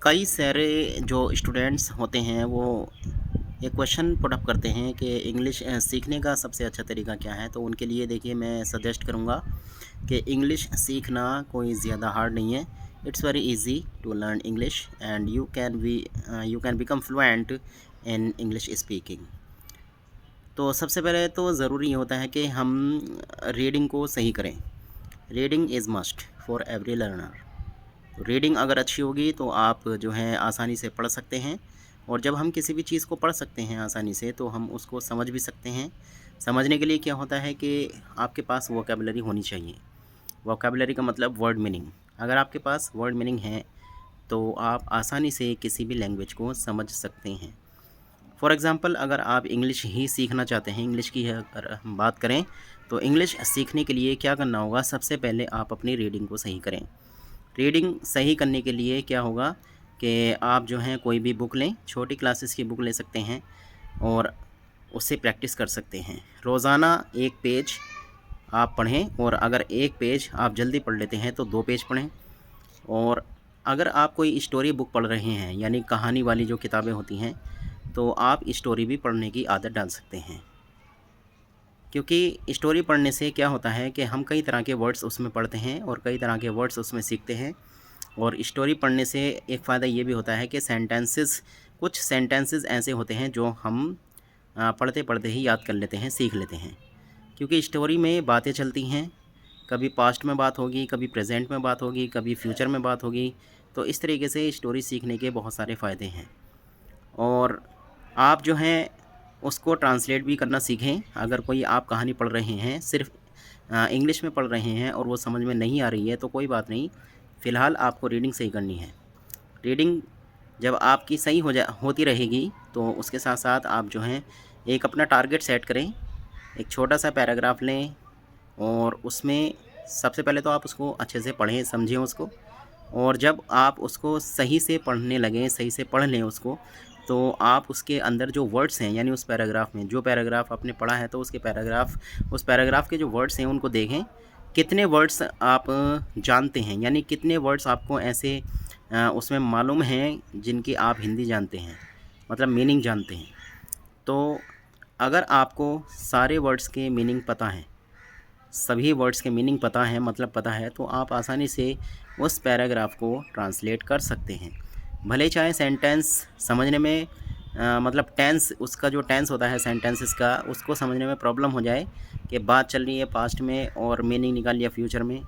कई सारे जो स्टूडेंट्स होते हैं वो एक क्वेश्चन पुट अप करते हैं कि इंग्लिश सीखने का सबसे अच्छा तरीका क्या है। तो उनके लिए देखिए मैं सजेस्ट करूँगा कि इंग्लिश सीखना कोई ज़्यादा हार्ड नहीं है। It's very easy to learn English and you can become fluent in English speaking. तो सबसे पहले तो ज़रूरी होता है कि हम रीडिंग को सही करें। Reading is must for every learner. तो रीडिंग अगर अच्छी होगी तो आप जो है आसानी से पढ़ सकते हैं। और जब हम किसी भी चीज़ को पढ़ सकते हैं आसानी से तो हम उसको समझ भी सकते हैं। समझने के लिए क्या होता है कि आपके पास वोकैबुलरी होनी चाहिए। वोकैबुलरी का मतलब वर्ड मीनिंग। अगर आपके पास वर्ड मीनिंग है तो आप आसानी से किसी भी लैंग्वेज को समझ सकते हैं। फॉर एग्ज़ाम्पल अगर आप इंग्लिश ही सीखना चाहते हैं, इंग्लिश की अगर हम बात करें तो इंग्लिश सीखने के लिए क्या करना होगा, सबसे पहले आप अपनी रीडिंग को सही करें। रीडिंग सही करने के लिए क्या होगा कि आप जो हैं कोई भी बुक लें, छोटी क्लासेस की बुक ले सकते हैं और उससे प्रैक्टिस कर सकते हैं। रोज़ाना एक पेज आप पढ़ें और अगर एक पेज आप जल्दी पढ़ लेते हैं तो 2 पेज पढ़ें। और अगर आप कोई स्टोरी बुक पढ़ रहे हैं यानी कहानी वाली जो किताबें होती हैं तो आप स्टोरी भी पढ़ने की आदत डाल सकते हैं। क्योंकि स्टोरी पढ़ने से क्या होता है कि हम कई तरह के वर्ड्स उसमें पढ़ते हैं और कई तरह के वर्ड्स उसमें सीखते हैं। और स्टोरी पढ़ने से एक फ़ायदा ये भी होता है कि कुछ सेंटेंसेस ऐसे होते हैं जो हम पढ़ते पढ़ते ही याद कर लेते हैं, सीख लेते हैं। क्योंकि स्टोरी में बातें चलती हैं, कभी पास्ट में बात होगी, कभी प्रेजेंट में बात होगी, कभी फ्यूचर में बात होगी। तो इस तरीके से स्टोरी सीखने के बहुत सारे फ़ायदे हैं। और आप जो हैं उसको ट्रांसलेट भी करना सीखें। अगर कोई आप कहानी पढ़ रहे हैं, सिर्फ इंग्लिश में पढ़ रहे हैं और वो समझ में नहीं आ रही है तो कोई बात नहीं, फ़िलहाल आपको रीडिंग सही करनी है। रीडिंग जब आपकी सही होती रहेगी तो उसके साथ साथ आप जो हैं एक अपना टारगेट सेट करें। एक छोटा सा पैराग्राफ लें और उसमें सबसे पहले तो आप उसको अच्छे से पढ़ें, समझें उसको। और जब आप उसको सही से पढ़ने लगें, सही से पढ़ लें उसको, तो आप उसके अंदर जो वर्ड्स हैं यानी उस पैराग्राफ में जो पैराग्राफ आपने पढ़ा है तो उस पैराग्राफ के जो वर्ड्स हैं उनको देखें। कितने वर्ड्स आप जानते हैं, यानी कितने वर्ड्स आपको ऐसे उसमें मालूम हैं जिनकी आप हिंदी जानते हैं, मतलब मीनिंग जानते हैं। तो अगर आपको सारे वर्ड्स के मीनिंग पता हैं, सभी वर्ड्स के मीनिंग पता है, मतलब पता है, तो आप आसानी से उस पैराग्राफ को ट्रांसलेट कर सकते हैं। भले चाहे सेंटेंस समझने में मतलब टेंस, उसका जो टेंस होता है सेंटेंसेस का, उसको समझने में प्रॉब्लम हो जाए कि बात चल रही है पास्ट में और मीनिंग निकाल लिया फ्यूचर में,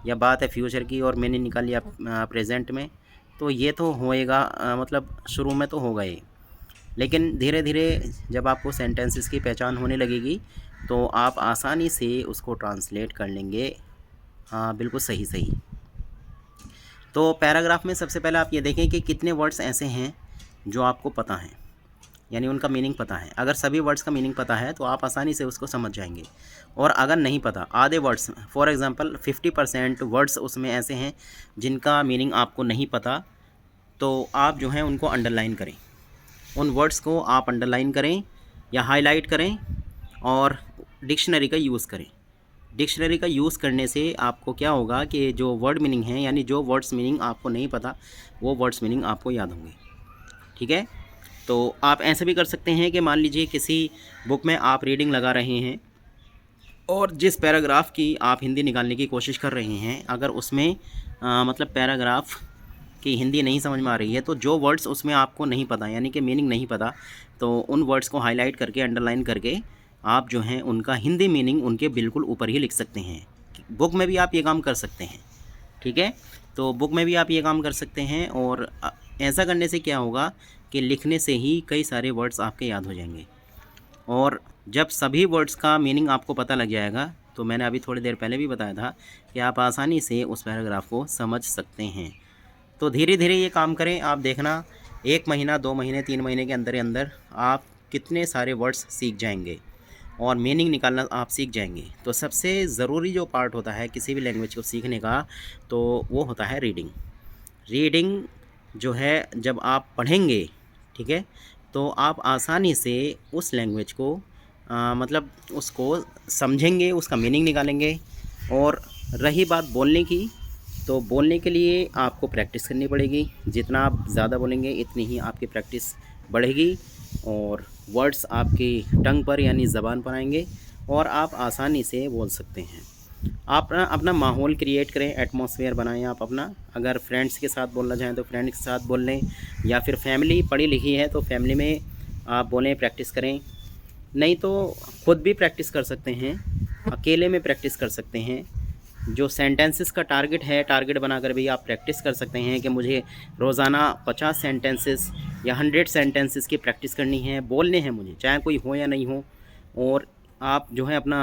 या बात है फ्यूचर की और मीनिंग निकाल लिया प्रेजेंट में। तो ये तो होएगा, मतलब शुरू में तो होगा ये, लेकिन धीरे धीरे जब आपको सेंटेंसेस की पहचान होने लगेगी तो आप आसानी से उसको ट्रांसलेट कर लेंगे। हाँ, बिल्कुल सही सही। तो पैराग्राफ में सबसे पहले आप ये देखें कि कितने वर्ड्स ऐसे हैं जो आपको पता हैं, यानी उनका मीनिंग पता है। अगर सभी वर्ड्स का मीनिंग पता है तो आप आसानी से उसको समझ जाएंगे। और अगर नहीं पता, आधे वर्ड्स, फॉर एग्ज़ाम्पल 50% वर्ड्स उसमें ऐसे हैं जिनका मीनिंग आपको नहीं पता, तो आप जो हैं उनको अंडरलाइन करें। उन वर्ड्स को आप अंडरलाइन करें या हाईलाइट करें और डिक्शनरी का यूज़ करें। डिक्शनरी का यूज़ करने से आपको क्या होगा कि जो वर्ड मीनिंग है, यानी जो वर्ड्स मीनिंग आपको नहीं पता, वो वर्ड्स मीनिंग आपको याद होंगे। ठीक है। तो आप ऐसे भी कर सकते हैं कि मान लीजिए किसी बुक में आप रीडिंग लगा रहे हैं और जिस पैराग्राफ की आप हिंदी निकालने की कोशिश कर रहे हैं, अगर उसमें मतलब पैराग्राफ की हिंदी नहीं समझ में आ रही है, तो जो वर्ड्स उसमें आपको नहीं पता, यानी कि मीनिंग नहीं पता, तो उन वर्ड्स को हाईलाइट करके, अंडरलाइन करके आप जो हैं उनका हिंदी मीनिंग उनके बिल्कुल ऊपर ही लिख सकते हैं। बुक में भी आप ये काम कर सकते हैं। ठीक है। तो बुक में भी आप ये काम कर सकते हैं। और ऐसा करने से क्या होगा कि लिखने से ही कई सारे वर्ड्स आपके याद हो जाएंगे। और जब सभी वर्ड्स का मीनिंग आपको पता लग जाएगा तो मैंने अभी थोड़ी देर पहले भी बताया था कि आप आसानी से उस पैराग्राफ को समझ सकते हैं। तो धीरे धीरे ये काम करें, आप देखना 1 महीना, 2 महीने, 3 महीने के अंदर अंदर आप कितने सारे वर्ड्स सीख जाएंगे और मीनिंग निकालना आप सीख जाएंगे। तो सबसे ज़रूरी जो पार्ट होता है किसी भी लैंग्वेज को सीखने का, तो वो होता है रीडिंग। रीडिंग जो है जब आप पढ़ेंगे, ठीक है, तो आप आसानी से उस लैंग्वेज को मतलब उसको समझेंगे, उसका मीनिंग निकालेंगे। और रही बात बोलने की, तो बोलने के लिए आपको प्रैक्टिस करनी पड़ेगी। जितना आप ज़्यादा बोलेंगे इतनी ही आपकी प्रैक्टिस बढ़ेगी और वर्ड्स आपकी टंग पर यानी ज़बान पर आएंगे और आप आसानी से बोल सकते हैं। आप ना अपना माहौल क्रिएट करें, एटमॉस्फेयर बनाएं आप अपना। अगर फ्रेंड्स के साथ बोलना चाहें तो फ्रेंड्स के साथ बोल लें, या फिर फैमिली पढ़ी लिखी है तो फैमिली में आप बोलें, प्रैक्टिस करें। नहीं तो खुद भी प्रैक्टिस कर सकते हैं, अकेले में प्रैक्टिस कर सकते हैं। जो सेंटेंसेस का टारगेट है, टारगेट बनाकर भी आप प्रैक्टिस कर सकते हैं कि मुझे रोज़ाना 50 सेंटेंसेस या 100 सेंटेंसेस की प्रैक्टिस करनी है, बोलने हैं मुझे, चाहे कोई हो या नहीं हो। और आप जो है अपना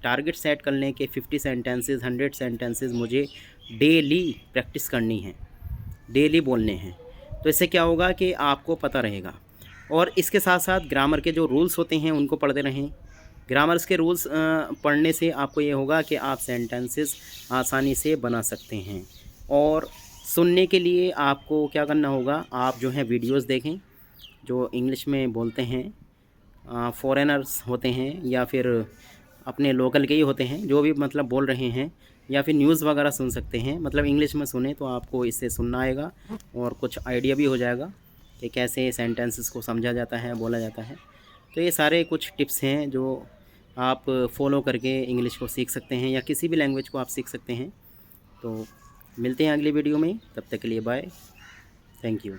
टारगेट सेट कर लें कि 50 सेंटेंसेस 100 सेंटेंसेस मुझे डेली प्रैक्टिस करनी है, डेली बोलने हैं। तो इससे क्या होगा कि आपको पता रहेगा। और इसके साथ साथ ग्रामर के जो रूल्स होते हैं उनको पढ़ते रहें। ग्रामर्स के रूल्स पढ़ने से आपको ये होगा कि आप सेंटेंसेस आसानी से बना सकते हैं। और सुनने के लिए आपको क्या करना होगा, आप जो है वीडियोस देखें जो इंग्लिश में बोलते हैं, फॉरेनर्स होते हैं या फिर अपने लोकल के ही होते हैं, जो भी मतलब बोल रहे हैं, या फिर न्यूज़ वगैरह सुन सकते हैं। मतलब इंग्लिश में सुने तो आपको इससे सुनना आएगा और कुछ आइडिया भी हो जाएगा कि कैसे सेंटेंसेस को समझा जाता है, बोला जाता है। तो ये सारे कुछ टिप्स हैं जो आप फॉलो करके इंग्लिश को सीख सकते हैं या किसी भी लैंग्वेज को आप सीख सकते हैं। तो मिलते हैं अगली वीडियो में, तब तक के लिए बाय, थैंक यू।